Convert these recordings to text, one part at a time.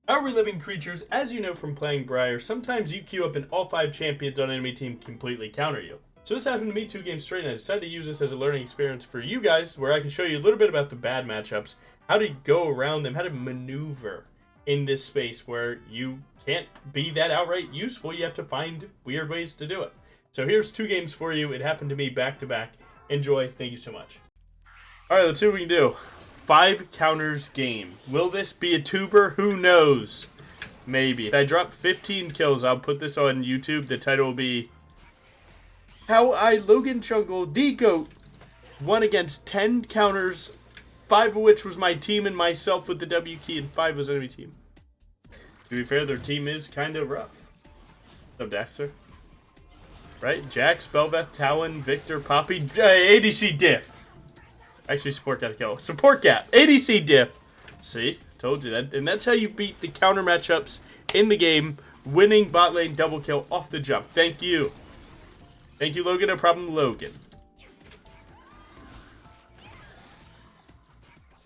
Our living creatures, as you know from playing Briar, sometimes you queue up and all 5 champions on enemy team completely counter you. So this happened to me 2 games straight, and I decided to use this as a learning experience for you guys, where I can show you a little bit about the bad matchups, how to go around them, how to maneuver in this space where you can't be that outright useful. You have to find weird ways to do it. So here's 2 games for you. It happened to me back to back. Enjoy. Thank you so much. Alright, let's see what we can do. 5 counters game. Will this be a tuber? Who knows? Maybe. If I drop 15 kills, I'll put this on YouTube. The title will be How I Logan Jungle the GOAT won against 10 counters, 5 of which was my team and myself with the W key, and 5 was enemy team. To be fair, their team is kind of rough. What's up, Daxter? Right? Jack, Spellbeth, Talon, Victor, Poppy, ADC Diff. Actually, support got a kill. Support cat. ADC Diff. See? Told you that. And that's how you beat the counter matchups in the game. Winning bot lane double kill off the jump. Thank you. Thank you, Logan. No problem, Logan.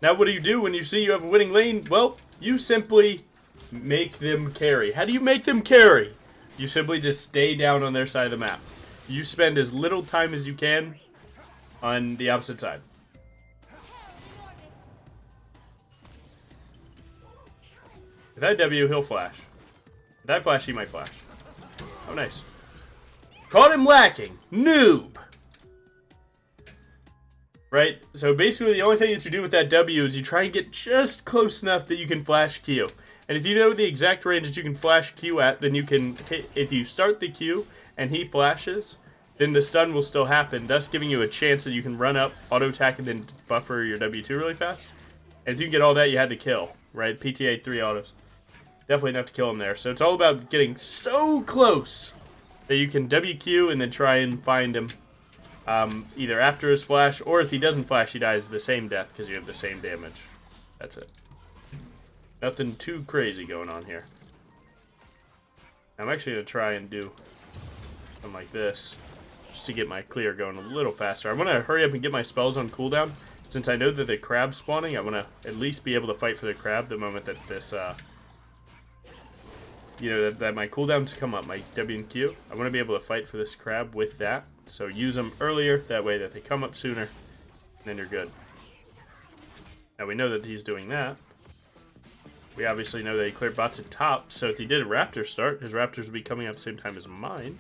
Now, what do you do when you see you have a winning lane? Well, you simply make them carry. How do you make them carry? You simply just stay down on their side of the map. You spend as little time as you can on the opposite side. If I W, he'll flash. If I flash, he might flash. Oh, nice. Caught him lacking. Noob. Right? So basically the only thing that you do with that W is you try and get just close enough that you can flash Q. And if you know the exact range that you can flash Q at, then you can hit, if you start the Q and he flashes, then the stun will still happen, thus giving you a chance that you can run up, auto attack, and then buffer your W2 really fast. And if you can get all that, you had to kill, right? PTA 3 autos. Definitely enough to kill him there. So it's all about getting so close that you can WQ and then try and find him either after his flash, or if he doesn't flash, he dies the same death because you have the same damage. That's it. Nothing too crazy going on here. I'm actually going to try and do something like this just to get my clear going a little faster. I want to hurry up and get my spells on cooldown. Since I know that the crab's spawning, I want to at least be able to fight for the crab the moment that this, you know, that my cooldowns come up, my W and Q. I want to be able to fight for this crab with that. So use them earlier, that way that they come up sooner, and then you're good. Now we know that he's doing that. We obviously know that he cleared bots at top, so if he did a Raptor start, his Raptors would be coming up at the same time as mine.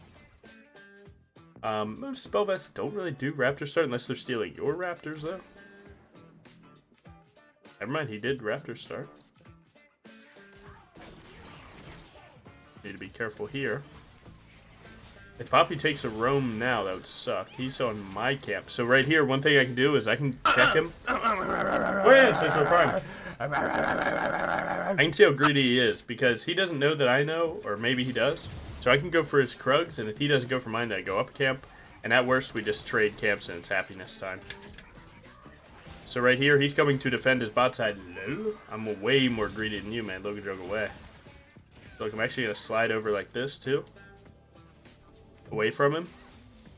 Most Spellvests don't really do Raptor start unless they're stealing your Raptors, though. Never mind, he did Raptor start. Need to be careful here. If Poppy takes a roam now, that would suck. He's on my camp. So right here, one thing I can do is I can check him. Oh yeah, it's like prime. I can see how greedy he is because he doesn't know that I know, or maybe he does. So I can go for his Krugs, and if he doesn't go for mine, I go up camp. And at worst, we just trade camps and it's happiness time. So right here, he's coming to defend his bot side. No, I'm way more greedy than you, man. Logan drove away. Look, I'm actually going to slide over like this, too. Away from him.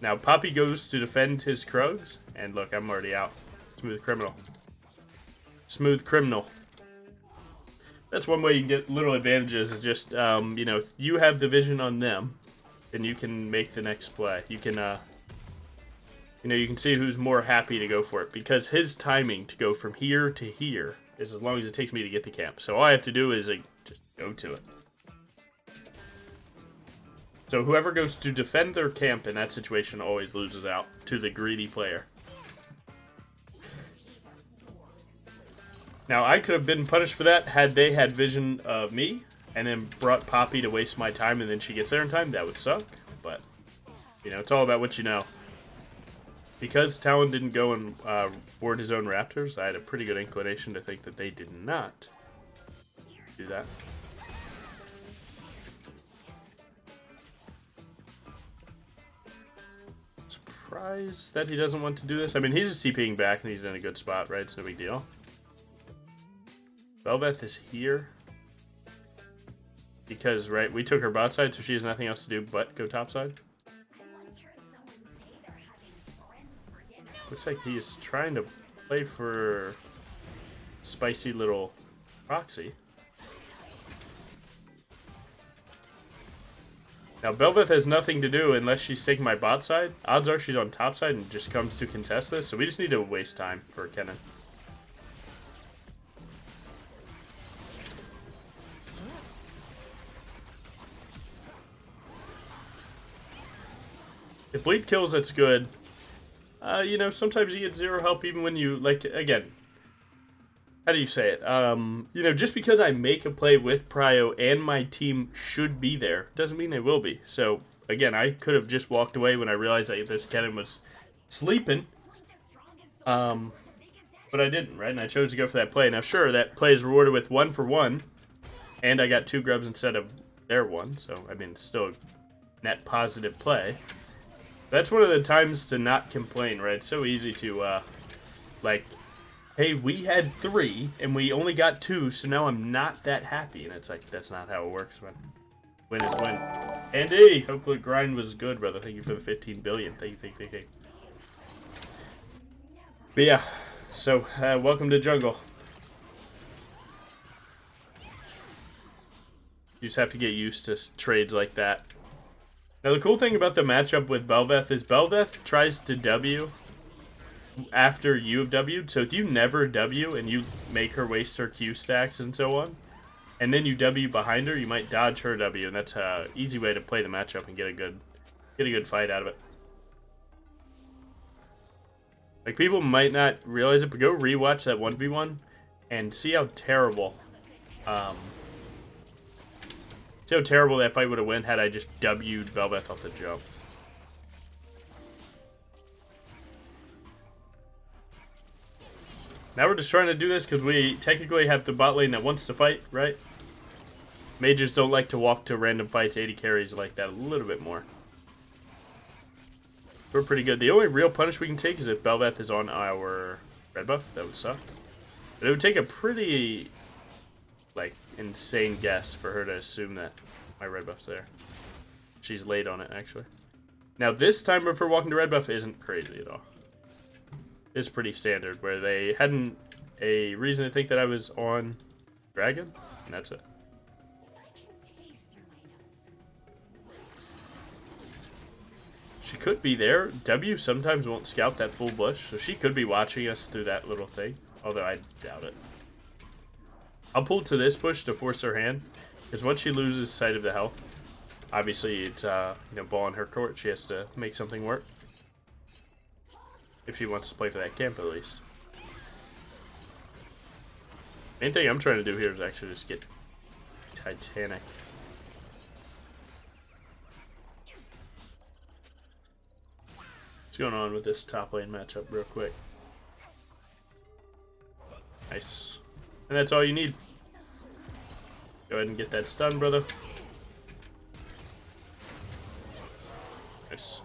Now, Poppy goes to defend his Krugs. And look, I'm already out. Smooth criminal. Smooth criminal. That's one way you can get little advantages. Is just, you know, if you have the vision on them, then you can make the next play. You can, you know, you can see who's more happy to go for it. Because his timing to go from here to here is as long as it takes me to get the camp. So all I have to do is, like, just go to it. So whoever goes to defend their camp in that situation always loses out to the greedy player. Now, I could have been punished for that had they had vision of me and then brought Poppy to waste my time and then she gets there in time. That would suck, but, you know, it's all about what you know. Because Talon didn't go and board his own Raptors, I had a pretty good inclination to think that they did not do that. Surprised that he doesn't want to do this. I mean, he's CPing back and he's in a good spot, right? It's no big deal. Velveth is here. Because, right, we took her bot side, so she has nothing else to do but go top side. Looks like he is trying to play for spicy little proxy. Now, Belveth has nothing to do unless she's taking my bot side. Odds are she's on top side and just comes to contest this, so we just need to waste time for Kennen. If bleed kills, that's good. You know, sometimes you get 0 help even when you, like, again, how do you say it? You know, just because I make a play with Prio and my team should be there, doesn't mean they will be. So, again, I could have just walked away when I realized that this Kennen was sleeping. But I didn't, right? And I chose to go for that play. Now, sure, that play is rewarded with 1 for 1, and I got 2 grubs instead of their 1. So, I mean, it's still a net positive play. That's one of the times to not complain, right? It's so easy to, like, hey, we had 3, and we only got 2, so now I'm not that happy. And it's like, that's not how it works, man. Win is win. Andy, hopefully grind was good, brother. Thank you for the 15 billion. Thank you. But yeah, so, welcome to jungle. You just have to get used to trades like that. Now, the cool thing about the matchup with Belveth is Belveth tries to W after you have W'd. So if you never W and you make her waste her Q stacks and so on, and then you W behind her, you might dodge her W, and that's an easy way to play the matchup and get a good fight out of it. Like, people might not realize it, but go rewatch that 1v1 and see how terrible that fight would have went had I just W'd Belveth off the jump. Now we're just trying to do this because we technically have the bot lane that wants to fight, right? Mages don't like to walk to random fights. 80 carries like that a little bit more. We're pretty good. The only real punish we can take is if Belveth is on our red buff. That would suck. But it would take a pretty, like, insane guess for her to assume that my red buff's there. She's late on it, actually. Now, this time of her walking to red buff isn't crazy at all. It's pretty standard, where they hadn't a reason to think that I was on dragon, and that's it. She could be there. W sometimes won't scout that full bush, so she could be watching us through that little thing, although I doubt it. I'll pull to this bush to force her hand, because once she loses sight of the health, obviously it's you know, ball in her court. She has to make something work. If she wants to play for that camp, at least. Main thing I'm trying to do here is actually just get Titanic. What's going on with this top lane matchup real quick? Nice. And that's all you need. Go ahead and get that stun, brother. Nice.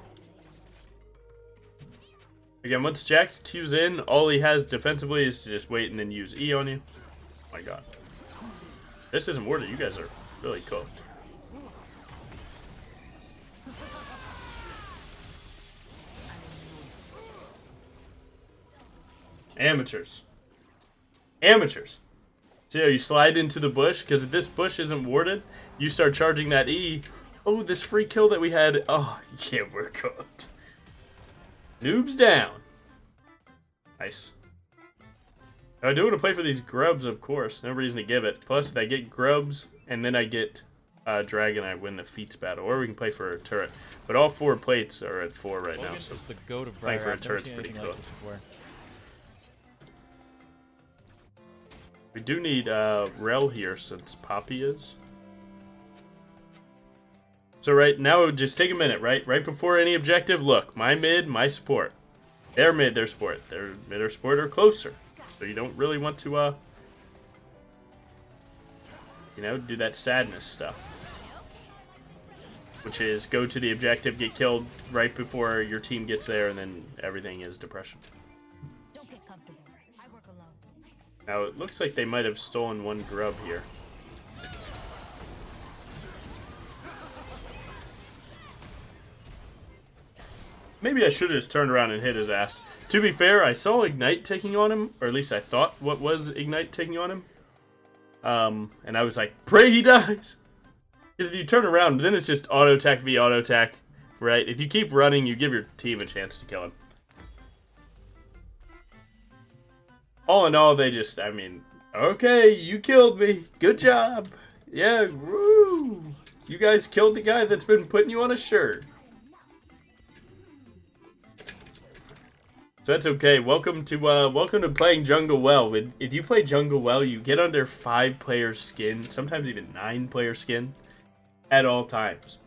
Again, once Jax Q's in, all he has defensively is to just wait and then use E on you. Oh my god. This isn't worth it. You guys are really cooked. Amateurs. Amateurs. See how you slide into the bush? Because if this bush isn't warded, you start charging that E. Oh, this free kill that we had. Oh, yeah, we're cooked. Noobs down. Nice. Now, I do want to play for these grubs, of course. No reason to give it. Plus, if I get grubs and then I get dragon, I win the feats battle. Or we can play for a turret. But all 4 plates are at 4 right now. So playing for a turret's pretty cool. We do need Rel here since Poppy is. So right now, just take a minute, right? Right before any objective, look, my mid, my support. Their mid, their support. Their mid or support are closer. So you don't really want to, you know, do that sadness stuff. Which is go to the objective, get killed right before your team gets there, and then everything is depression. Now, it looks like they might have stolen 1 grub here. Maybe I should have just turned around and hit his ass. To be fair, I saw Ignite taking on him, or at least I thought what was Ignite taking on him. And I was like, pray he dies! Because if you turn around, then it's just auto attack v auto attack, right? If you keep running, you give your team a chance to kill him. All in all, they just, I mean, okay, you killed me. Good job. Yeah, woo. You guys killed the guy that's been putting you on a shirt. So that's okay. Welcome to playing jungle well. If you play jungle well, you get under 5-player skin, sometimes even 9-player skin, at all times.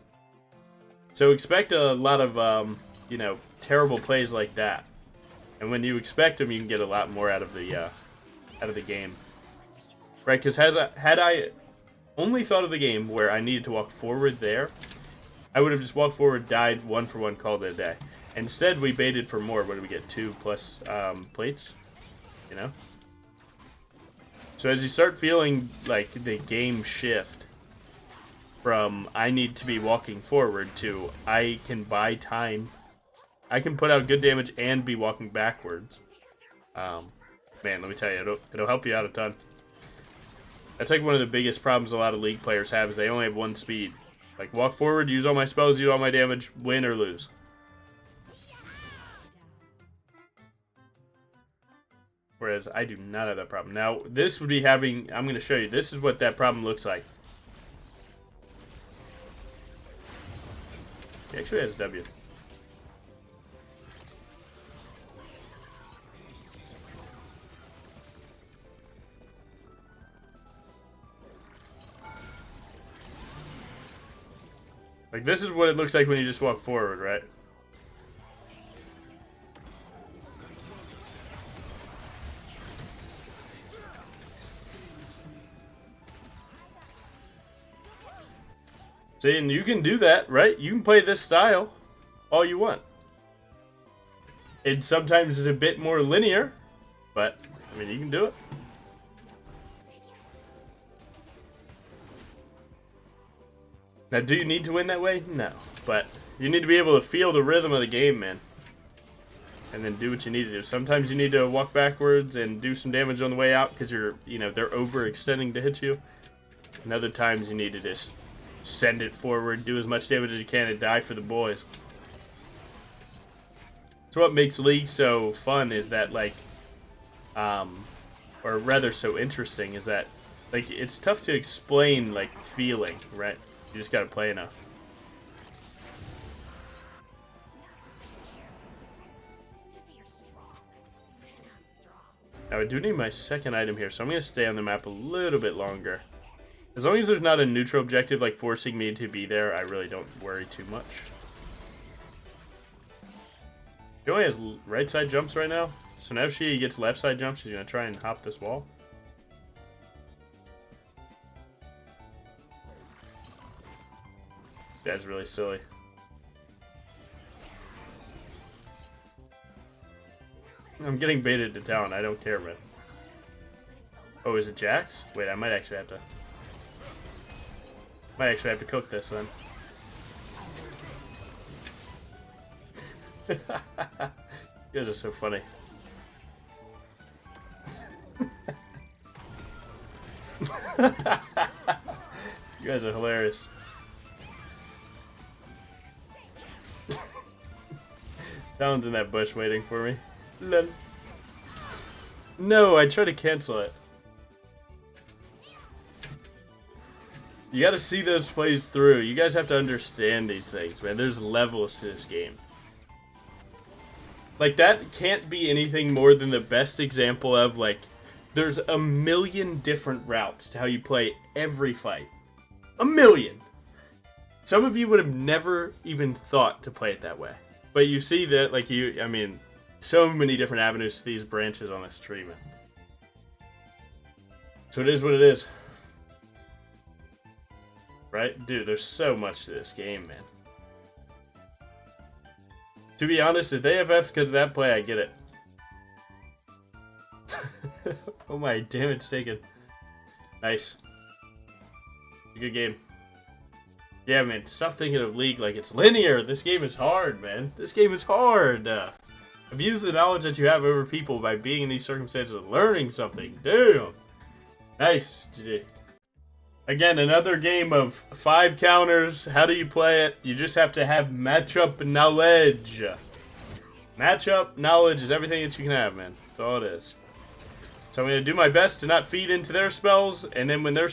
So expect a lot of you know, terrible plays like that. And when you expect them, you can get a lot more out of the game, right? Because had I only thought of the game where I needed to walk forward there, I would have just walked forward, died 1-for-1, called it a day. Instead, we baited for more. What did we get? 2 plus plates, you know? So as you start feeling like the game shift from I need to be walking forward to I can buy time, I can put out good damage and be walking backwards. Man, let me tell you, it'll help you out a ton. That's like one of the biggest problems a lot of League players have is they only have one speed. Like, walk forward, use all my spells, use all my damage, win or lose. Whereas I do not have that problem. Now, this would be having, I'm going to show you, this is what that problem looks like. He actually has W. Like, this is what it looks like when you just walk forward, right? See, and you can do that, right? You can play this style all you want. It sometimes is a bit more linear, but, I mean, you can do it. Now, do you need to win that way? No. But you need to be able to feel the rhythm of the game, man. And then do what you need to do. Sometimes you need to walk backwards and do some damage on the way out because you're, you know, they're overextending to hit you. And other times you need to just send it forward, do as much damage as you can, and die for the boys. So what makes League so fun is that, like, or rather so interesting, is that, like, it's tough to explain, like, feeling, right? You just gotta play enough. Now I do need my second item here, so I'm gonna stay on the map a little bit longer. As long as there's not a neutral objective, like, forcing me to be there, I really don't worry too much. She only has right side jumps right now, so now if she gets left side jumps, she's gonna try and hop this wall. That's really silly. I'm getting baited to town. I don't care, man. Oh, is it Jax? Wait, I might actually have to cook this then. You guys are so funny. You guys are hilarious. Talon's in that bush waiting for me. Lol. No, I tried to cancel it. You gotta see those plays through. You guys have to understand these things, man. There's levels to this game. Like, that can't be anything more than the best example of, like, there's a million different routes to how you play every fight. A million! Some of you would have never even thought to play it that way. But you see that, like, I mean, so many different avenues to these branches on this tree, man. So it is what it is. Right? Dude, there's so much to this game, man. To be honest, if they have F because of that play, I get it. Oh my, damage taken. Nice. Good game. Yeah, man, stop thinking of League like it's linear. This game is hard, man. This game is hard. Abuse the knowledge that you have over people by being in these circumstances and learning something. Damn. Nice. GG. Again, another game of 5 counters. How do you play it? You just have to have matchup knowledge. Matchup knowledge is everything that you can have, man. That's all it is. So I'm going to do my best to not feed into their spells, and then when their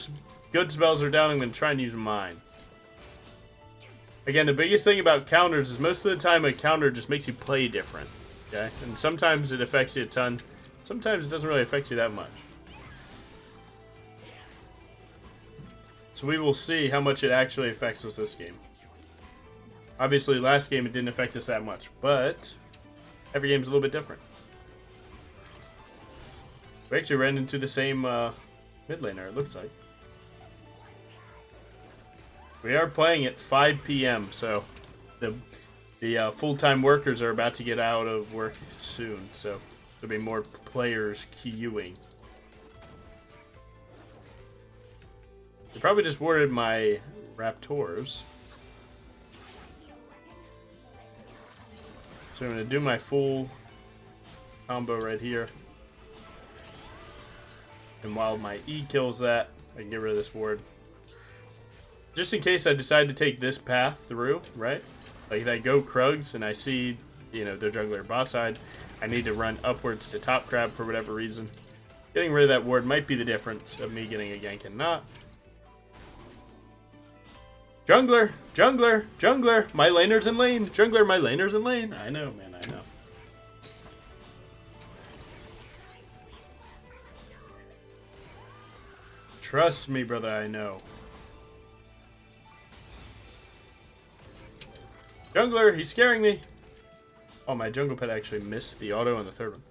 good spells are down, I'm going to try and use mine. Again, the biggest thing about counters is most of the time a counter just makes you play different. Okay? And sometimes it affects you a ton. Sometimes it doesn't really affect you that much. So we will see how much it actually affects us this game. Obviously, last game it didn't affect us that much, but every game's a little bit different. We actually ran into the same mid laner, it looks like. We are playing at 5 p.m., so the full-time workers are about to get out of work soon, so there'll be more players queuing. They probably just warded my Raptors. So I'm going to do my full combo right here. And while my E kills that, I can get rid of this ward. Just in case I decide to take this path through, right? Like if I go Krugs and I see, you know, their jungler bot side, I need to run upwards to top crab for whatever reason. Getting rid of that ward might be the difference of me getting a gank and not. Jungler! Jungler! Jungler! My laner's in lane! Jungler, my laner's in lane! I know, man, I know. Trust me, brother, I know. Jungler, he's scaring me! Oh, my jungle pet actually missed the auto on the third one.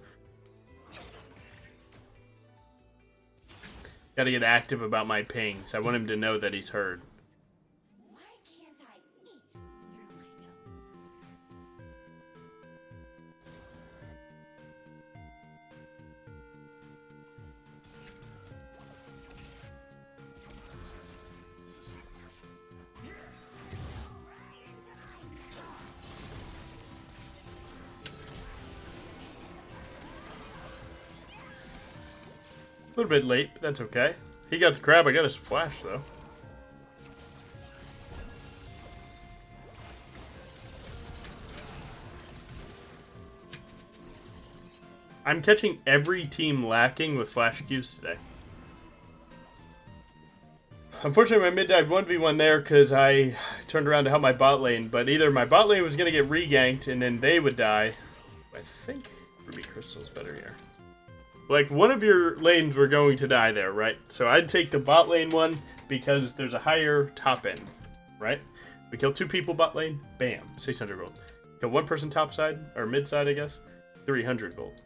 Gotta get active about my pings. I want him to know that he's heard. A little bit late, but that's okay. He got the crab, I got his flash though. I'm catching every team lacking with flash Qs today. Unfortunately, my mid died 1v1 there because I turned around to help my bot lane, but either my bot lane was going to get re-ganked and then they would die. I think Ruby Crystal's better here. Like, one of your lanes were going to die there, right? So I'd take the bot lane one because there's a higher top end, right? We kill 2 people bot lane, bam, 600 gold. Kill 1 person top side, or mid side, I guess, 300 gold.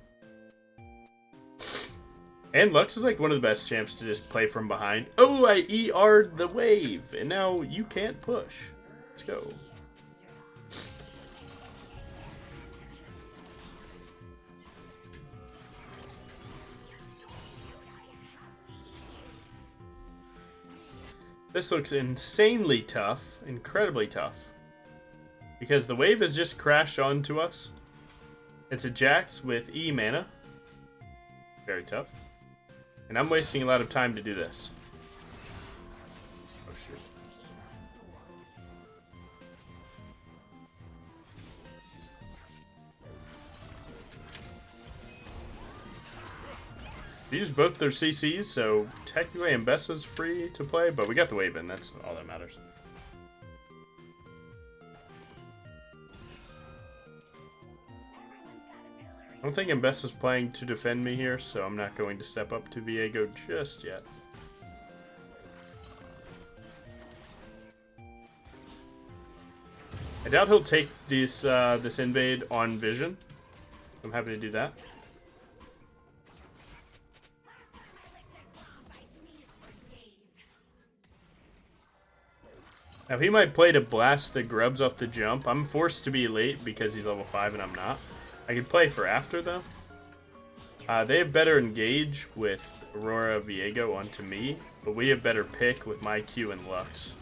And Lux is like one of the best champs to just play from behind. Oh, I ER'd the wave, and now you can't push. Let's go. This looks insanely tough, incredibly tough. Because the wave has just crashed onto us. It's a Jax with E mana. Very tough. And I'm wasting a lot of time to do this. Oh shit. We use both their CCs, so technically Mbessa's free to play, but we got the wave in, that's all that matters. I don't think Mbessa's playing to defend me here, so I'm not going to step up to Viego just yet. I doubt he'll take this this invade on Vision. I'm happy to do that. Now he might play to blast the grubs off the jump. I'm forced to be late because he's level 5 and I'm not. I could play for after though. They have better engage with Aurora Viego onto me, but we have better pick with my Q and Lux.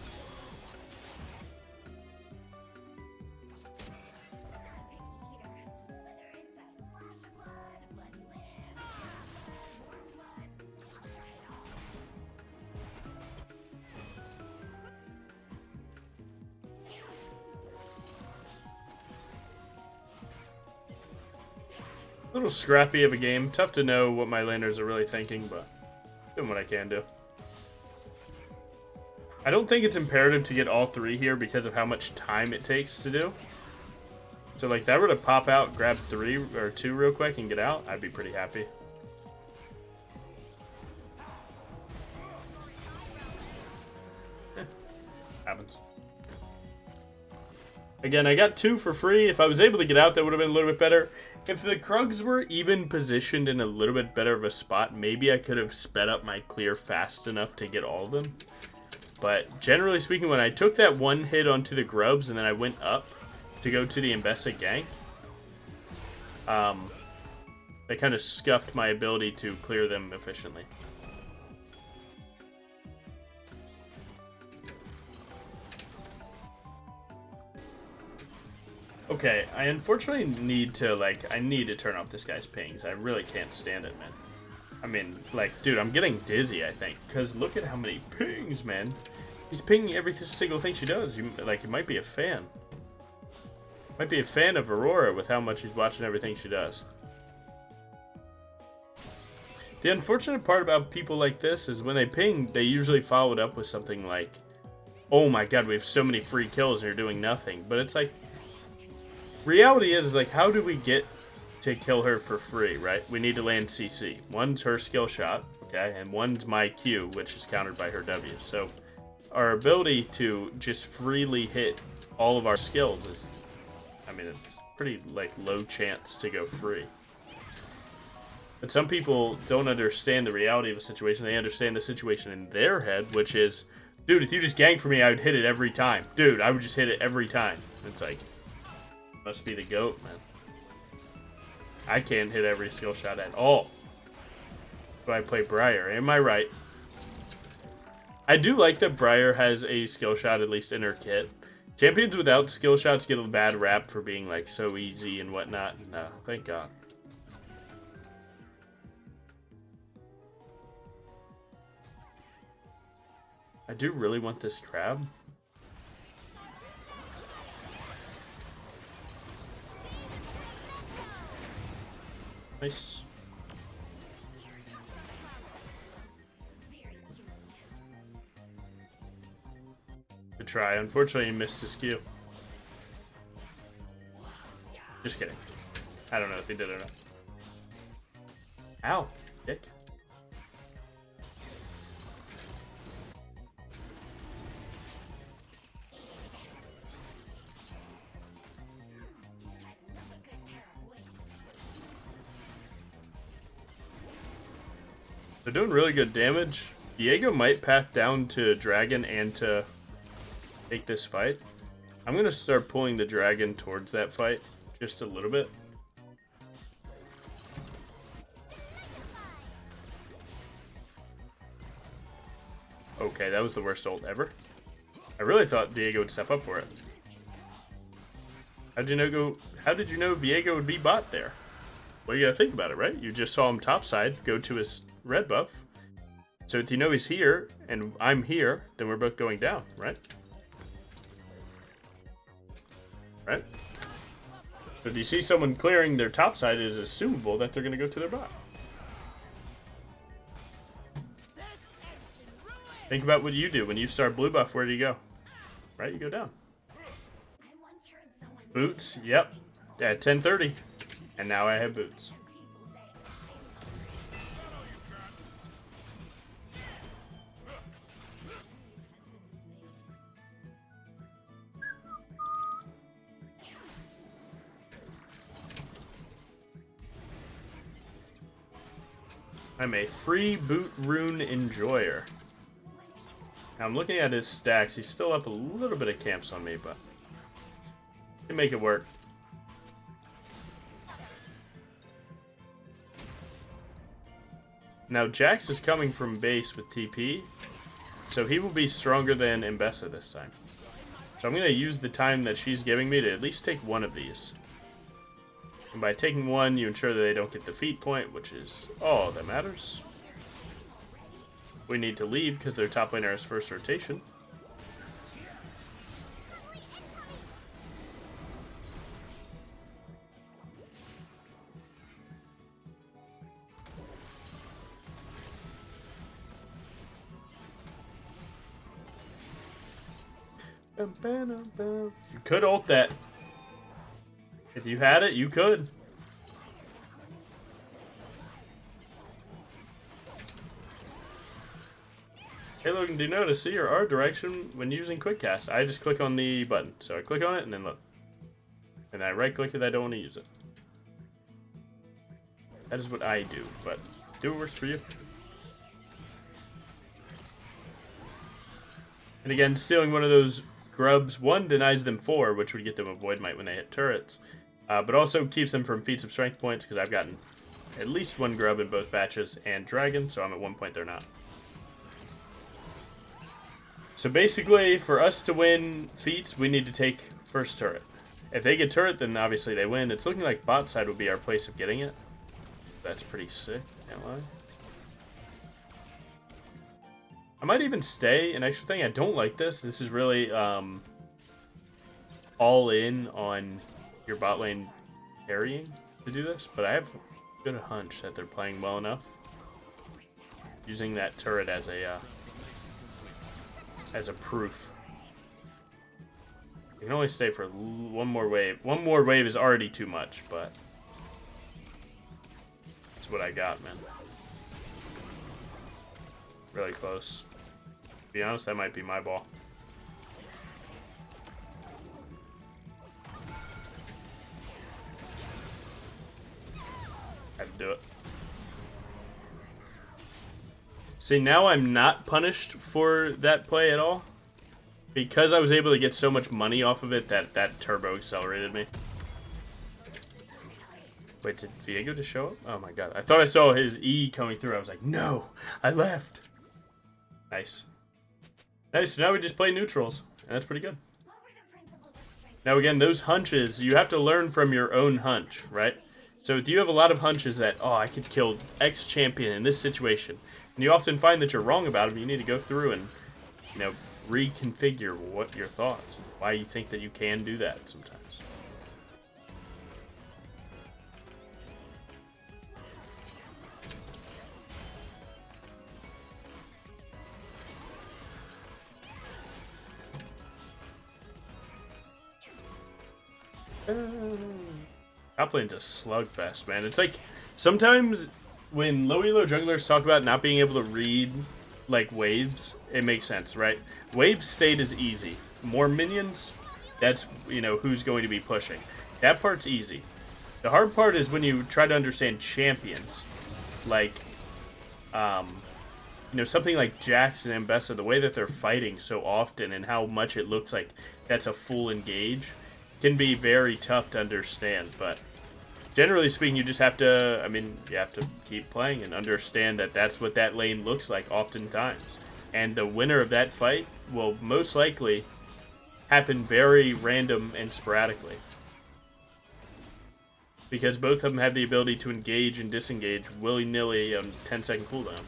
A little scrappy of a game. Tough to know what my laners are really thinking, but doing what I can do. I don't think it's imperative to get all 3 here because of how much time it takes to do. So, like, if that were to pop out, grab 3 or 2 real quick and get out, I'd be pretty happy. Happens. Again, I got 2 for free. If I was able to get out, that would have been a little bit better. If the Krugs were even positioned in a little bit better of a spot, maybe I could have sped up my clear fast enough to get all of them. But generally speaking, when I took that 1 hit onto the Grubs and then I went up to go to the Mbessa gank, that kind of scuffed my ability to clear them efficiently. Okay, I unfortunately need to, I need to turn off this guy's pings. I really can't stand it, man. I mean, dude, I'm getting dizzy, I think. Because look at how many pings, man. He's pinging every single thing she does. You might be a fan. Might be a fan of Aurora with how much he's watching everything she does. The unfortunate part about people like this is when they ping, they usually follow it up with something like, oh my god, we have so many free kills and you're doing nothing. But it's like, reality is how do we get to kill her for free, right? We need to land CC. One's her skill shot, okay, and one's my Q, which is countered by her W. So our ability to just freely hit all of our skills is, I mean, it's pretty, low chance to go free. But some people don't understand the reality of a situation. They understand the situation in their head, which is, dude, if you just gank for me, I would hit it every time. Dude, I would just hit it every time. It's like, must be the GOAT, man. I can't hit every skill shot at all. So I play Briar. Am I right? I do like that Briar has a skill shot, at least in her kit. Champions without skill shots get a bad rap for being, so easy and whatnot. No, thank God. I do really want this crab. Nice. Good try. Unfortunately, you missed his Q. Just kidding. I don't know if he did or not. Ow, dick. They're doing really good damage. Diego might path down to Dragon and to take this fight. I'm going to start pulling the Dragon towards that fight just a little bit. Okay, that was the worst ult ever. I really thought Diego would step up for it. How did you know Diego would be bot there? Well, you gotta think about it, right? You just saw him topside go to his red buff. So if you know he's here and I'm here, then we're both going down, right? Right? So if you see someone clearing their topside, it is assumable that they're gonna go to their bot. Think about what you do when you start blue buff. Where do you go? Right, you go down. Boots, yep, at 10:30, and now I have boots. I'm a free boot rune enjoyer. Now I'm looking at his stacks. He's still up a little bit of camps on me, but can make it work. Now Jax is coming from base with TP, so he will be stronger than Mbessa this time. So I'm going to use the time that she's giving me to at least take one of these. And by taking one, you ensure that they don't get the defeat point, which is all that matters. We need to leave because their top laner has first rotation. You could ult that. If you had it, you could. Hey Logan, do you know to see your R direction when using quick cast? I just click on the button. So I click on it and then look. And I right click it, I don't want to use it. That is what I do, but do what works for you. And again, stealing one of those grubs, one, denies them 4, which would get them a Void Might when they hit turrets. But also keeps them from feats of strength points, because I've gotten at least 1 grub in both batches, and dragon, so I'm at 1 point they're not. So basically, for us to win feats, we need to take first turret. If they get turret, then obviously they win. It's looking like bot side would be our place of getting it. That's pretty sick, can't lie. I might even stay. An extra thing, I don't like this. This is really all in on your bot lane carrying to do this, but I have a good hunch that they're playing well enough. Using that turret as a proof. You can only stay for one more wave. One more wave is already too much, but that's what I got, man. Really close. To be honest, that might be my ball. Had to do it. See, now I'm not punished for that play at all. Because I was able to get so much money off of it, that turbo accelerated me. Wait, did Viego just show up? Oh my god. I thought I saw his E coming through. I was like, no, I left. Nice. Nice, so now we just play neutrals. And that's pretty good. Now again, those hunches, you have to learn from your own hunch, right? So if you have a lot of hunches that, oh, I could kill X champion in this situation, and you often find that you're wrong about them, you need to go through and, you know, reconfigure what your thoughts, why you think that you can do that sometimes. Top lane's a slugfest, man. It's like sometimes when low elo jungglers talk about not being able to read like waves, it makes sense, right? Wave state is easy. More minions, that's, you know, who's going to be pushing. That part's easy. The hard part is when you try to understand champions, like, you know, something like Jax and Ambessa, the way that they're fighting so often and how much it looks like that's a full engage can be very tough to understand, but generally speaking, you just have to, I mean, you have to keep playing and understand that that's what that lane looks like oftentimes. And the winner of that fight will most likely happen very random and sporadically. Because both of them have the ability to engage and disengage willy-nilly on 10-second cooldown.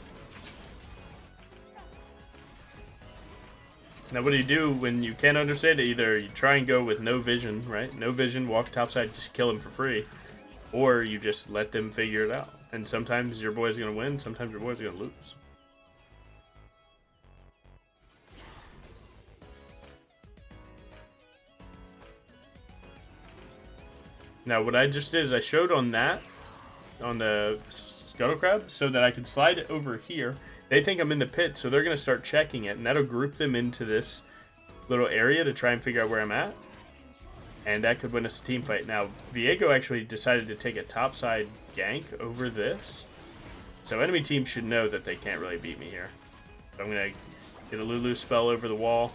Now what do you do when you can't understand it? Either you try and go with no vision, right? No vision, walk topside, just kill him for free. Or you just let them figure it out. And sometimes your boy's going to win, sometimes your boy's going to lose. Now what I just did is I showed on that, on the scuttle crab, so that I could slide it over here. They think I'm in the pit, so they're going to start checking it, and that'll group them into this little area to try and figure out where I'm at. And that could win us a team fight. Now, Viego actually decided to take a topside gank over this. So enemy team should know that they can't really beat me here. So I'm going to get a Lulu spell over the wall.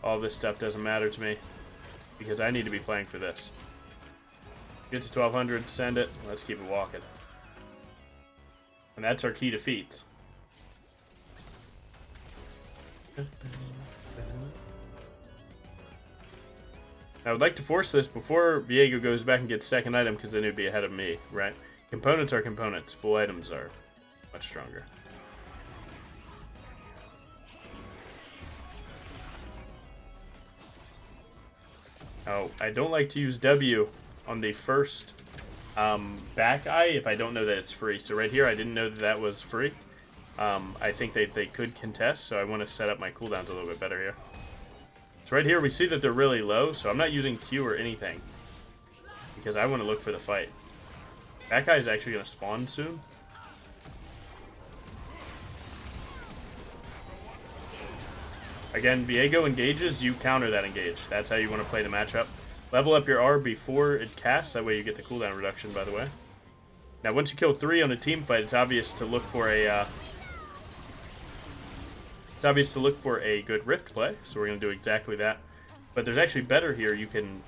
All this stuff doesn't matter to me, because I need to be playing for this. Get to 1200, send it, let's keep it walking. And that's our key to feats. I would like to force this before Viego goes back and gets second item, because then it would be ahead of me, right? Components are components. Full items are much stronger. Oh, I don't like to use W on the first back eye if I don't know that it's free. So right here, I didn't know that that was free. I think they could contest, so I want to set up my cooldowns a little bit better here. So right here we see that they're really low, so I'm not using Q or anything. Because I want to look for the fight. That guy is actually going to spawn soon. Again, Viego engages, you counter that engage. That's how you want to play the matchup. Level up your R before it casts, that way you get the cooldown reduction, by the way. Now, once you kill 3 on a team fight, it's obvious to look for a good rift play, so we're going to do exactly that. But there's actually better here. You can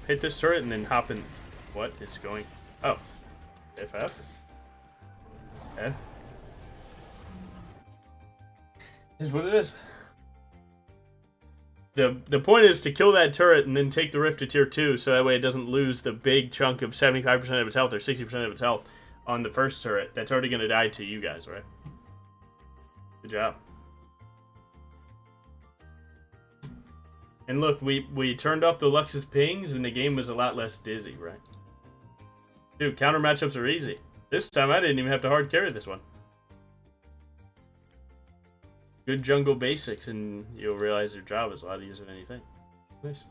hit this turret and then hop in. What? It's going. Oh. FF. Okay. Is what it is. The point is to kill that turret and then take the rift to tier 2, so that way it doesn't lose the big chunk of 75% of its health or 60% of its health on the first turret. That's already going to die to you guys, right? Good job. And look, we turned off the Lux's pings and the game was a lot less dizzy, right? Dude, counter matchups are easy. This time I didn't even have to hard carry this one. Good jungle basics and you'll realize your job is a lot easier than you think. Nice.